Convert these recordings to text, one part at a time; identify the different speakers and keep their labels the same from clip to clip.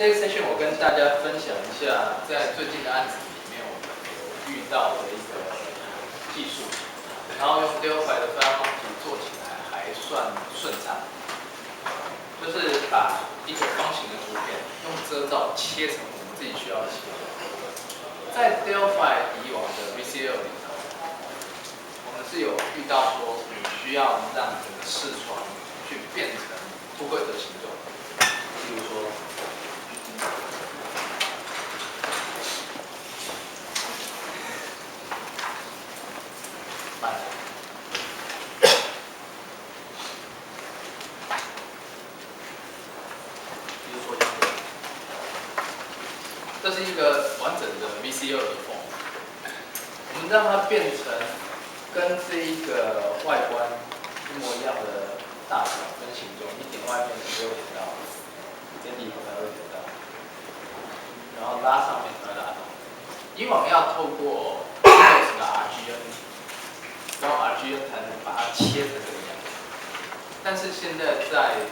Speaker 1: 这个 session 我跟大家分享一下，在最近的案子里面，我们有遇到的一个技术，然后用 Delphi 的 FireMonkey 做起来还算顺畅，就是把一个方形的图片用遮罩切成我们自己需要的形状。在 Delphi 以往的 VCL 里头，我们是有遇到说你需要让整个视窗去变成不规则形状，比如说。这是一个完整的 VCL 的风，我们让它变成跟这一个外观一模一样的大小跟形状，一点外面没有点到，一点里头才会点到，然后拉上面才会拉到。以往要透过 Windows 的 RGN， 用 RGN 才能把它切成这个样子，但是现在在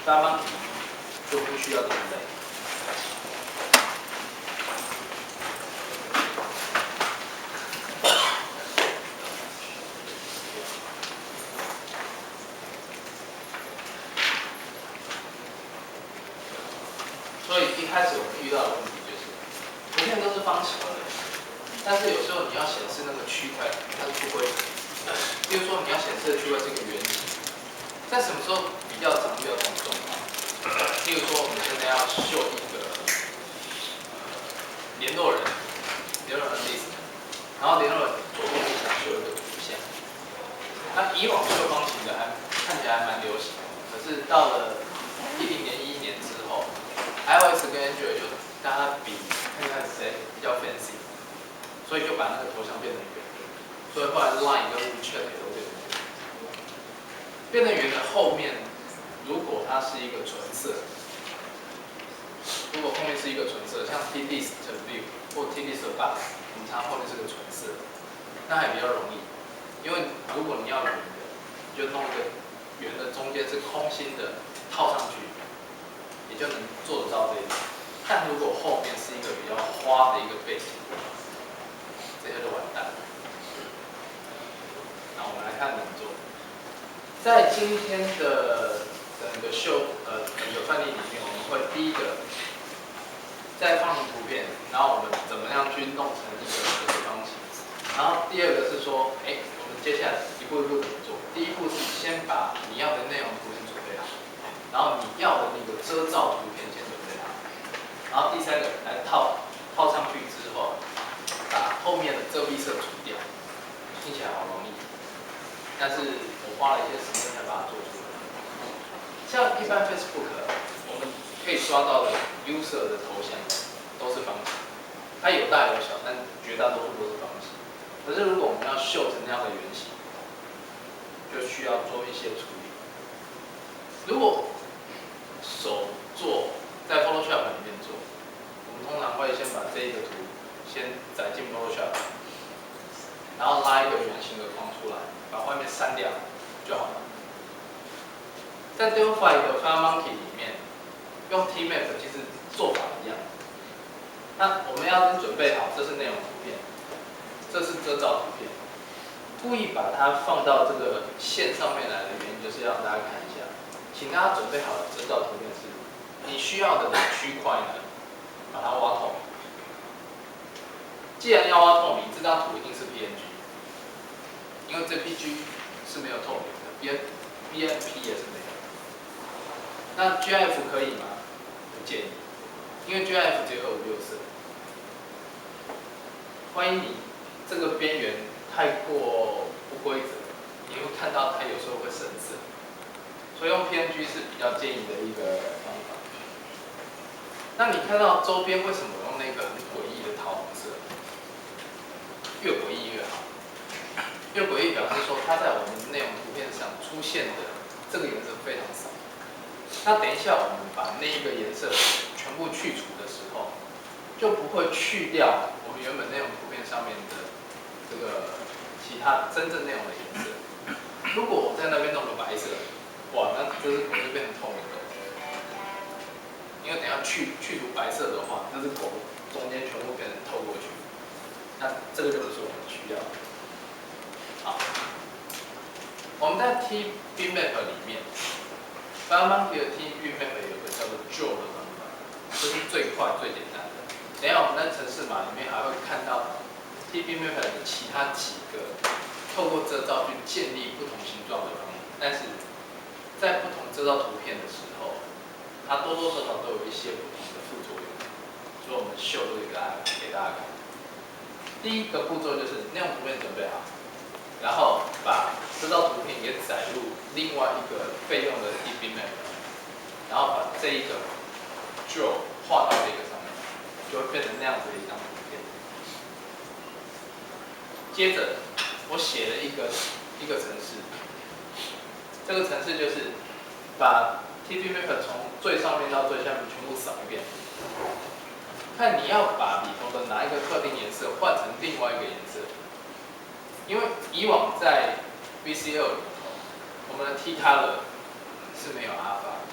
Speaker 1: FireMonkey 就不需要这么累。所以一开始我们遇到的问题就是，图片都是方形的，但是有时候你要显示那个区块它是不规则。比如说你要显示的区块是一个圆形，在什么时候比较常遇到这种状况？例如说我们现在要秀一个联络人的 list， 然后联络人左边就想秀一个图像。那以往秀方形的还看起来还蛮流行，可是到了10年、11年之后。iOS 跟 Android 就大家比看看谁比较 fancy， 所以就把那个头像变成圆的，所以后来 Line 跟 WeChat 也都变成圆。变成圆的后面，如果它是一个纯色，如果后面是一个纯色，像 T-List View 或 T-List Box， 我们常后面是个纯色，那还比较容易，因为如果你要圆的，你就弄一个圆的中间是空心的套上去。也就能做得到这一点，但如果后面是一个比较花的一个背景，这些就完蛋了。那我们来看怎么做。在今天的整个范例里面，我们会第一个再放图片，然后我们怎么样去弄成一个方形。然后第二个是说，我们接下来一步一步怎么做？第一步是先把你要的内容图片准备好。然后你要的那个遮罩图片先准备好，然后第三个来套上去之后，把后面的遮蔽色除掉，听起来好容易，但是我花了一些时间才把它做出来。像一般 Facebook， 我们可以刷到的 user 的头像都是方形，它有大有小，但绝大多数都是方形。可是如果我们要秀成那样的圆形，就需要做一些处理。如果手做在 Photoshop 里面做，我们通常会先把这一个图先载进 Photoshop， 然后拉一个圆形的框出来，把外面删掉就好了。在 Delphi 的 FireMonkey 里面，用 Tmap 其实做法一样。那我们要准备好，这是内容图片，这是遮罩图片。故意把它放到这个线上面来的原因，就是要让大家看一下。请大家准备好的遮罩图片是你需要的区块呢，把它挖透明。既然要挖透明，这张图一定是 PNG， 因为 JPG 是没有透明的 ，BMP 也是没有。那 GIF 可以吗？不建议，因为 GIF 只有256色。万一你这个边缘太过不规则，你会看到它有时候会深色。所以用 PNG 是比较建议的一个方法。那你看到周边为什么用那个很诡异的桃红色？越诡异越好。越诡异表示说它在我们内容图片上出现的这个颜色非常少。那等一下我们把那一个颜色全部去除的时候，就不会去掉我们原本内容图片上面的这个其他真正内容的颜色。如果我在那边弄个白色，哇，那就是我这边很透明的，因为等一下去除白色的话，那是狗中间全部变成透过去，那这个就不是我们需要的。好，我们在 TBMap 里面 ，FireMonkey 的 TBMap 有个叫做 Draw 的方法，这是最快最简单的。等一下我们在程式码里面还会看到 TBMap 的其他几个透过遮罩去建立不同形状的方法，但是在不同遮罩图片的时候，它多多少少都有一些不同的副作用，所以我们秀这个给大家看。第一个步骤就是内容图片准备好，然后把遮罩图片也载入另外一个备用的 TBMap， 然后把这一个 draw 画到这个上面，就会变成那样子的一张图片。接着我写了一个程式，这个程式就是把 TBMap 从最上面到最下面全部扫一遍，看你要把里头的哪一个特定颜色换成另外一个颜色。因为以往在 VCL 里头，我们的 T color 是没有 alpha，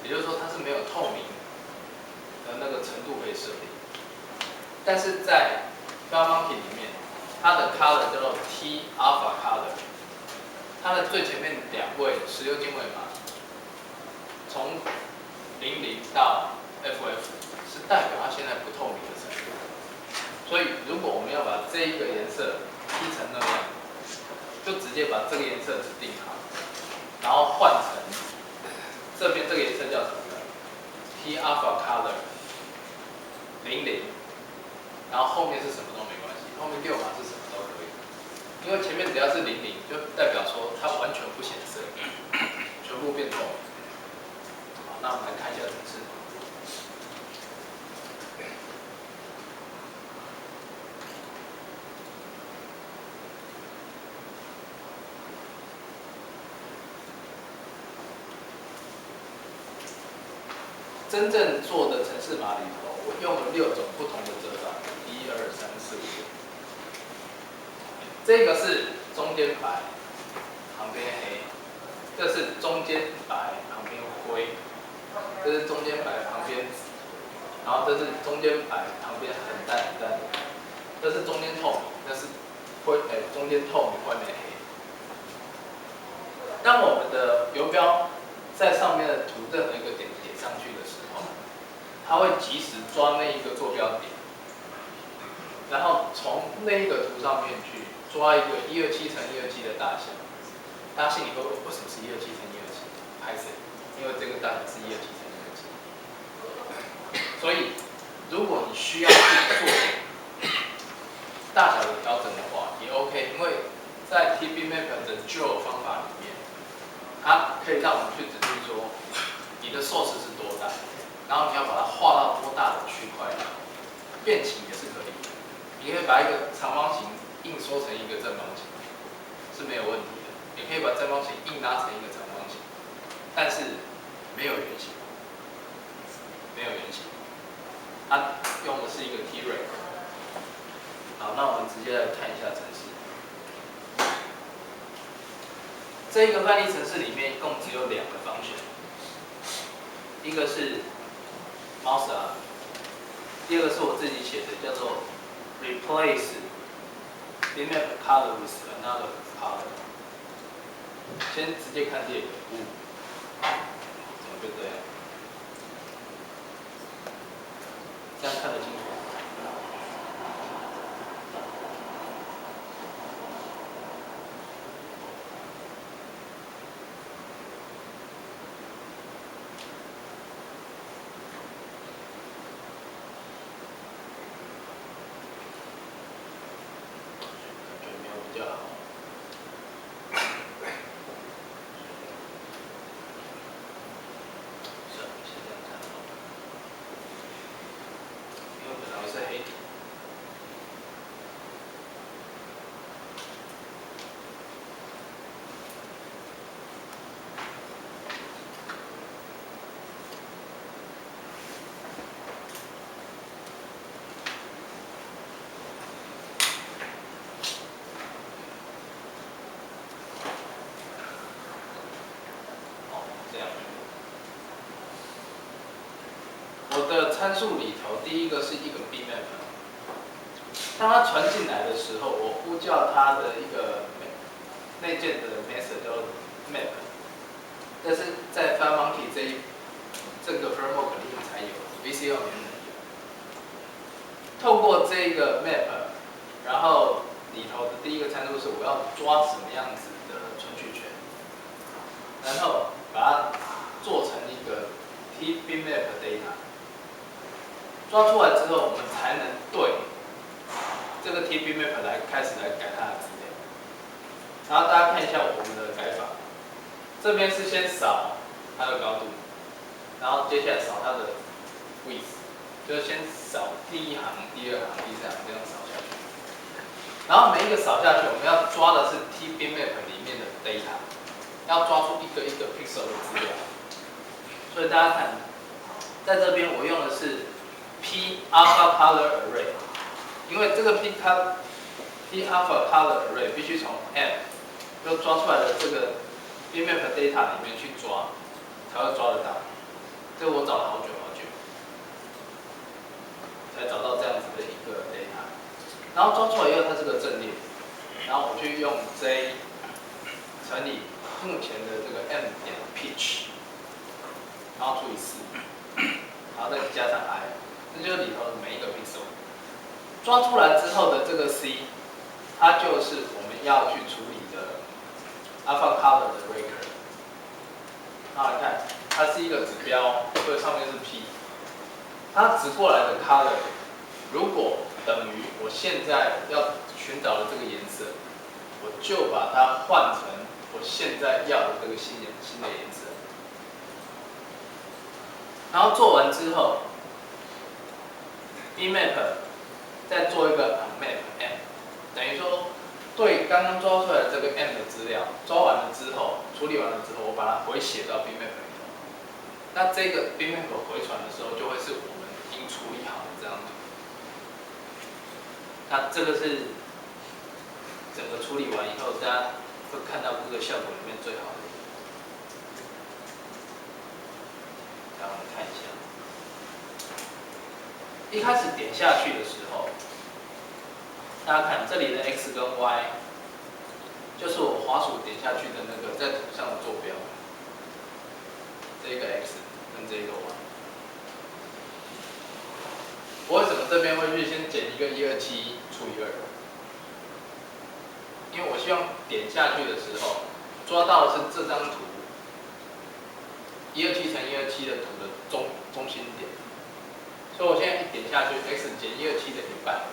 Speaker 1: 也就是说它是没有透明的那个程度可以设定。但是在 FireMonkey 里面，它的 color 叫做 T alpha color， 它的最前面2位16进位码，从00到 FF 是代表它现在不透明的程度。所以如果我们要把这一个颜色P 成那样，就直接把这个颜色指定好，然后换成这边这个颜色叫什么呢 ？T alpha color 00，然后后面是什么都没关系，后面6码是什么都可以，因为前面只要是00，就代表说它完全不显色，全部变透明。好，那我们来看一下程式。真正做的程式码里头，我用了6种不同的遮罩，1、2、3、4、5。这个是中间白，旁边黑；这是中间白，旁边灰；这是中间白，旁边紫；然后这是中间白，旁边很淡很淡的；这是中间透明，那是中间透明，外面黑。当我们的游标在上面的涂任何一个点点上去的时候，它会及时抓那一个坐标点，然后从那一个图上面去抓一个127乘127的大小。大家心里会问，为什么是127乘127？拍谁？因为这个大小是127乘127。所以，如果你需要去做大小的调整的话，也 OK， 因为在 TBMap 的 Draw 方法里面，它可以让我们去指定说你的 source 是多大，然后你要把它画到多大的区块，变形也是可以的。你可以把一个长方形硬缩成一个正方形，是没有问题的。也可以把正方形硬拉成一个长方形，但是没有圆形，没有圆形。它用的是一个 T-Ray。好，那我们直接来看一下程式。这一个范例程式里面共只有2个方选，一个是 mouse up， 第二个是我自己写的，叫做 replace bitmap color with another color。先直接看第2个，怎么就这样？这样看得清楚。比较好。是，先这样看好。因为本来是黑底。我的参数里头，第一个是一个 Bmap， 当它传进来的时候，我呼叫它的一个内建的 method 叫 map， 但是在 FireMonkey 这个 framework 里面才有 ，VCL 里面有。透过这个 map， 然后里头的第一个参数是我要抓什么样子的存取权，然后把它做成一个 T-Bmap data， 抓出来之后，我们才能对这个 T-Bmap 开始来改它的资料。然后大家看一下我们的改法，这边是先扫它的高度，然后接下来扫它的 width， 就是先扫第一行、第二行、第三行这样扫下去。然后每一个扫下去，我们要抓的是 T-Bmap 里面的 data， 要抓出一个一个 pixel 的资料。所以大家看，在这边我用的是 P alpha color array， 因为这个 P alpha color array 必须从 M 就抓出来的这个 Bmap data 里面去抓，才会抓得到。这个我找了好久好久，才找到这样子的一个 data。然后抓出来以后，它是个阵列，然后我去用 J 乘以目前的这个 M 点 pitch， 然后除以4，然后再加上 I， 这就是里头的每一个 pixel。抓出来之后的这个 C， 它就是我们要去处理的 alpha color 的 record。那来看，它是一个指标，所以上面是 P， 它指过来的 color 如果等于我现在要寻找的这个颜色，我就把它换成我现在要的这个新的颜色。然后做完之后 ，Bmap 再做一个 unmap M， 等于说对刚刚抓出来的这个 M 的资料，抓完了之后，处理完了之后，我把它回写到 Bmap 里头。那这个 Bmap 回传的时候，就会是我们已经处理好的这张图。那这个是整个处理完以后，大家会看到这个效果里面最好的。让我们看一下，一开始点下去的时候，大家看这里的 X 跟 Y， 就是我滑鼠点下去的那个在图上的坐标，这个 X 跟这个 Y。我为什么这边会去先减一个127除以2？因为我希望点下去的时候，抓到的是这张图127乘127的图的中心点。所以我现在一点下去 ，x 减127的一半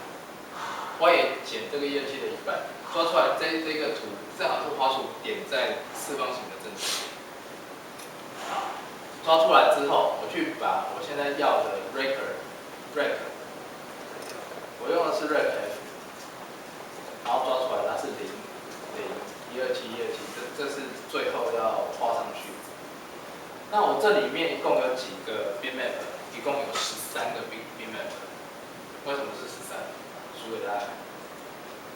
Speaker 1: ，y 也减这个127的一半，抓出来这个图正好是滑鼠点在四方形的正中间。好，抓出来之后，我去把我现在要的 rec， 我用的是 rec， 然后抓出来它是0、0、127、127，这是最后要画上去。那我这里面一共有几个 Bmap？ 一共有13个 Bmap。为什么是13？数给大家看。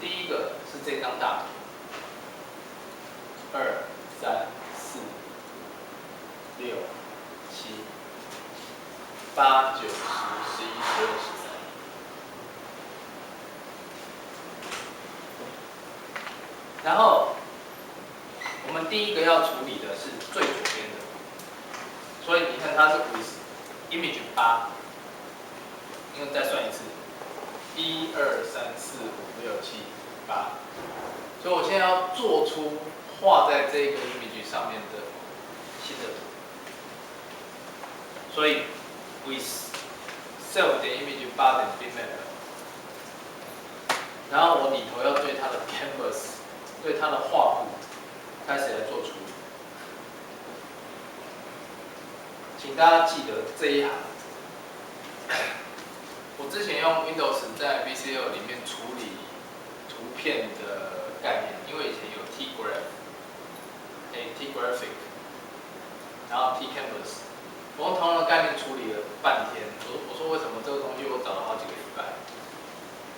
Speaker 1: 第一个是这张大图，2、3、4、6、7、8、9、10、11、12、13。然后我们第一个要处理的是最左边的，所以你看它是with image 8，因为再算一次，1、2、3、4、5、6、7、8，所以我现在要做出画在这个 image 上面的新的图，所以 with self 点 image 8点 Bmap， 然后我里头要对它的 canvas， 对它的画布开始来做处理。请大家记得这一行，我之前用 Windows 在 VCL 里面处理图片的概念，因为以前有 T-Graphic， 然后 T-Canvas， 我用同样的概念处理了半天。我说为什么这个东西我找了好几个礼拜，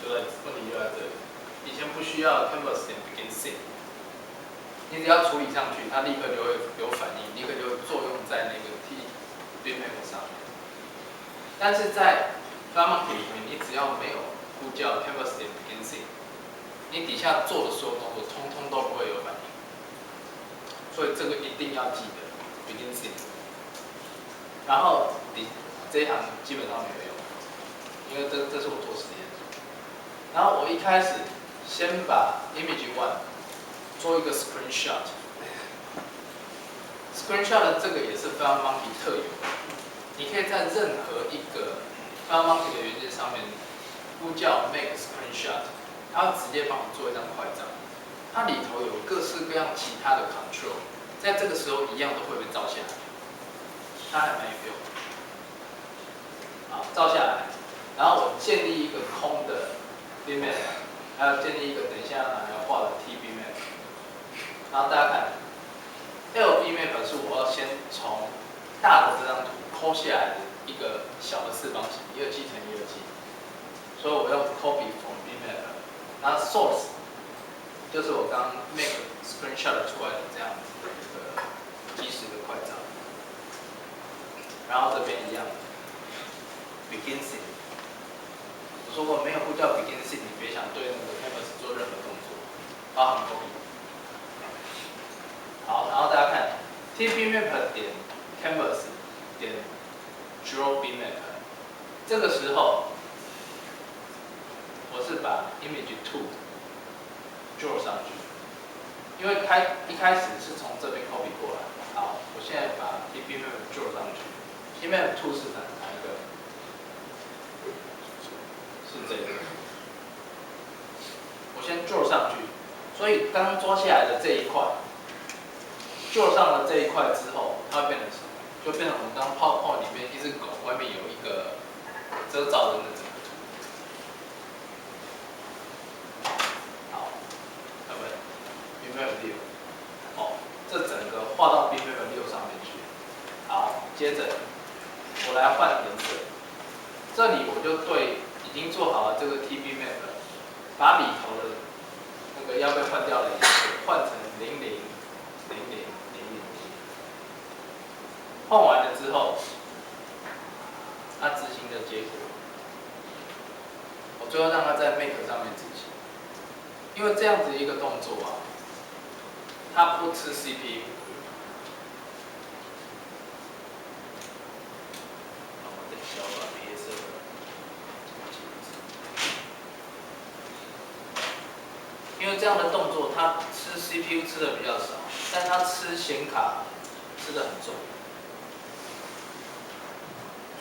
Speaker 1: 问题就在这里。以前不需要 Canvas 点 begin scene， 你只要处理上去，它立刻就会有反应，立刻就会作用在那个 Bmap 上面。但是在 FireMonkey 里面，你只要没有呼叫 canvas 点 begin scene， 你底下做的所有动作，通通都不会有反应。所以这个一定要记得 begin scene。然后这一行基本上没有用，因为这是我做实验。然后我一开始先把 image one 做一个 screenshot。screenshot 这个也是 FireMonkey 特有的，你可以在任何一个 FireMonkey 的元件上面呼叫 make screenshot， 它会直接帮你做一张快照。它里头有各式各样其他的 control， 在这个时候一样都会被照下来，它还蛮有用的。好，照下来，然后我建立一个空的 bitmap， 还有建立一个等一下拿来画的 tbmap。然后大家看 ，LBmap 是我要先从大的这张图抠下来的一个小的四方形，127乘127，所以我用 copy from bitmap， 然后 source 就是我刚 make screenshot 出来的这样子的一个即时的快照，然后这边一样 begin scene， 我说过没有呼叫 begin scene， 你别想对那个 canvas 做任何动作，包含 copy。好，然后大家看 tbmap 点 canvas 点 draw bitmap， 这个时候我是把 image 2 draw 上去，因为一开始是从这边 copy 过来。好，我现在把 tbmap draw 上去 ，tbmap 2是哪一个？是这个。我先 draw 上去，所以刚抓下来的这一块。做上了这一块之后，它会变成什么？就变成我们刚泡泡里面一只狗外面有一个遮罩的那整个图。好，对不对 ？bitmap 6，哦，这整个画到 bitmap 6上面去。好，接着我来换颜色。这里我就对已经做好了这个 tbmap， 把里头的那个要被换掉的颜色换成00。换完了之后，它执行的结果，我最后让它在 make 上面执行，因为这样子一个动作啊，它不吃 CPU。我的小短撇色，因为这样的动作它吃 CPU 吃的比较少，但它吃显卡吃的很重。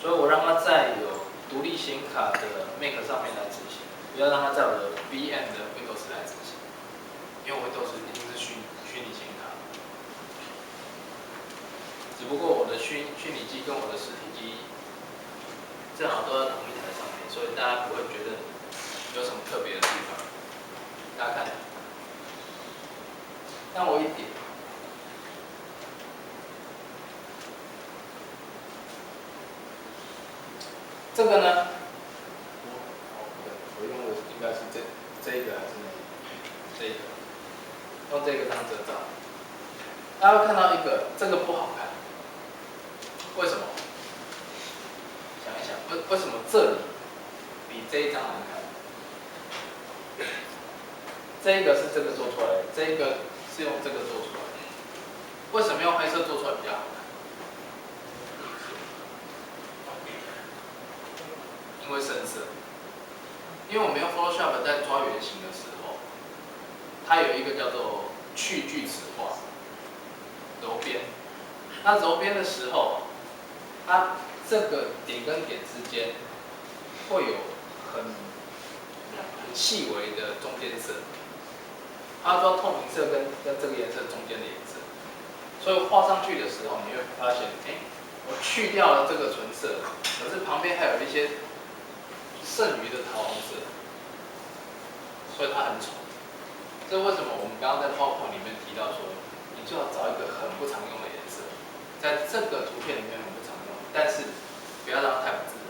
Speaker 1: 所以我让它在有独立显卡的 Mac 上面来执行，不要让它在我的 VM 的 Windows 来执行，因为我 Windows 一定是虚拟显卡，只不过我的虚拟机跟我的实体机正好都在同一台上面，所以大家不会觉得有什么特别的地方。大家看，让我一点。这个呢，我用的应该是这一个还是这一个？用这个当遮罩。大家会看到一个，这个不好看，为什么？想一想，为什么这里比这一张难看？这一个是这个做出来的，这一个是用这个做出来的。为什么用黑色做出来比较好看？因为深色，因为我们用 Photoshop 在抓原型的时候，它有一个叫做去锯齿化揉边。那揉边的时候，它这个点跟点之间会有很细微的中间色，它抓透明色跟这个颜色中间的颜色，所以画上去的时候，你会发现，我去掉了这个纯色，可是旁边还有一些剩余的桃红色，所以它很丑。这为什么我们刚刚在PowerPoint里面提到说，你最好找一个很不常用的颜色，在这个图片里面很不常用，但是不要让它太不自然。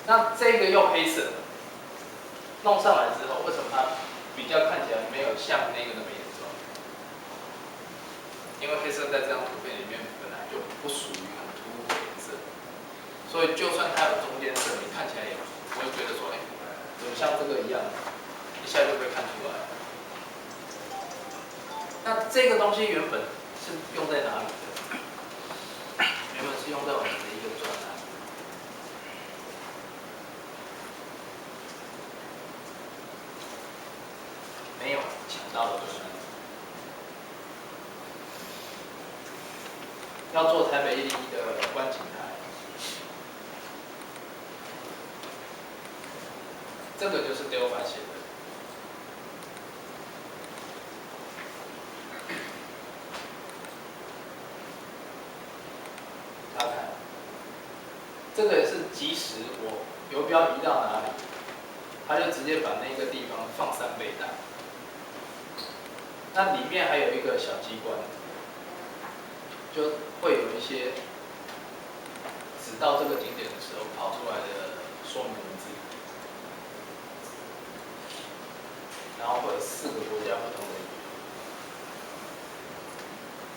Speaker 1: 那这个用黑色弄上来之后，为什么它比较看起来没有像那个那么严重？因为黑色在这张图片里面本来就不属于很突兀的颜色，所以就算它有中间色，你看起来也不会觉得说，怎么像这个一样，一下就会看出来。那这个东西原本是用在哪里的？原本是用在我们的一个专栏。没有抢到的专栏。要做台北101的观景台，这个就是 Delphi 写的。大家看，这个也是即时我游标移到哪里，它就直接把那个地方放3倍大。那里面还有一个小机关，就会有一些只到这个景点的时候跑出来的说明文字，然后会有4个国家不同的语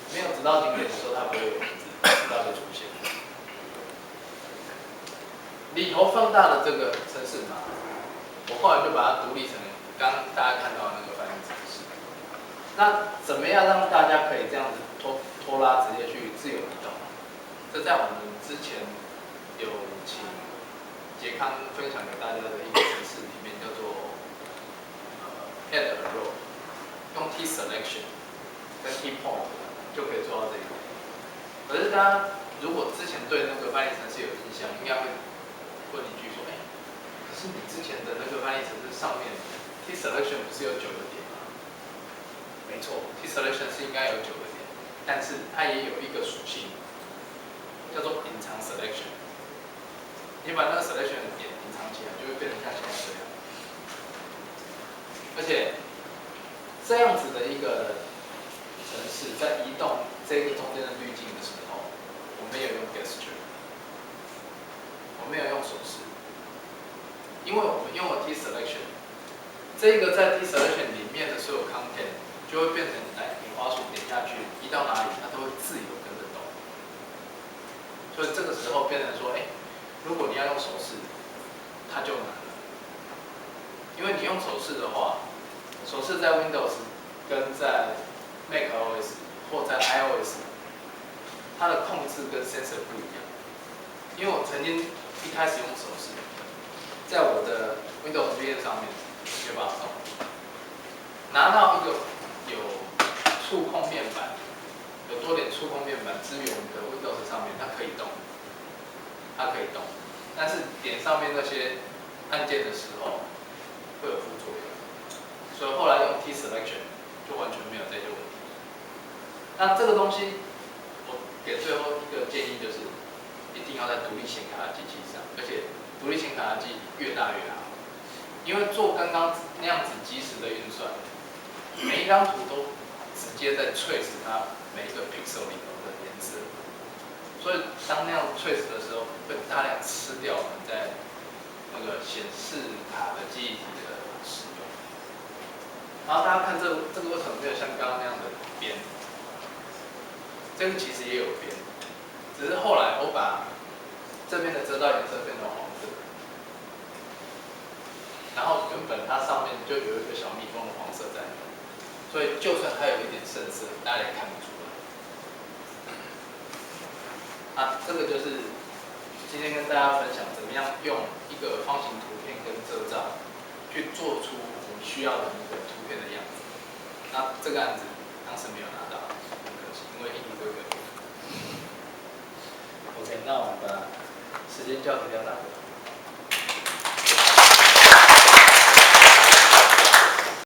Speaker 1: 言。没有直到景点的时候，它不会有文字，直到就出现。里头放大的这个程式码，我后来就把它独立成刚刚大家看到的那个翻译程式。那怎么样让大家可以这样子拖拉直接去自由移动？这在我们之前有请杰康分享给大家的一个程式里面叫做add a row， 用 T selection 跟 T point 就可以做到这一点。可是大家如果之前对那个翻译程式有印象，应该会问一句说，可是你之前的那个翻译程式上面 T selection 不是有9个点吗？没错 ，T selection 是应该有9个点，但是它也有一个属性，叫做隐藏 selection。你把那个 selection 的点隐藏起来，就会变成像现在这样。而且这样子的一个程式，在移动这个中间的滤镜的时候，我没有用 gesture， 我没有用手势，因为我们用了 T selection， 这个在 T selection 里面的所有 content 就会变成你滑鼠点下去，移到哪里它都会自由跟着动。所以这个时候变成说，如果你要用手势，它就难了，因为你用手势的话，手势在 Windows 跟在 macOS 或在 iOS， 它的控制跟 sensor 不一样。因为我曾经一开始用手势，在我的 Windows VM 上面没办法动，拿到一个有触控面板、有多点触控面板支援的 Windows 上面，它可以动，但是点上面那些按键的时候会有副作用，所以后来用 T selection 就完全没有这些问题。那这个东西，我给最后一个建议就是，一定要在独立显卡的机器上，而且独立显卡的机越大越好，因为做刚刚那样子即时的运算，每一张图都直接在 trace 它每一个 pixel 里头的颜色，所以当那样 trace 的时候，会大量吃掉我们在那个显示卡的记忆体的使用。然后大家看这个为什么没有像刚刚那样的边？这个其实也有边，只是后来我把这边的遮罩颜色变成黄色，然后原本它上面就有一个小蜜蜂的黄色在那，所以就算它有一点深色，大家也看不出来。这个就是今天跟大家分享怎么样用一个方形图片跟遮罩去做出我们需要的一个图片的样子。那这个案子当时没有拿到，很可惜，因为印度规格。OK， 那我们把时间交给廖大哥。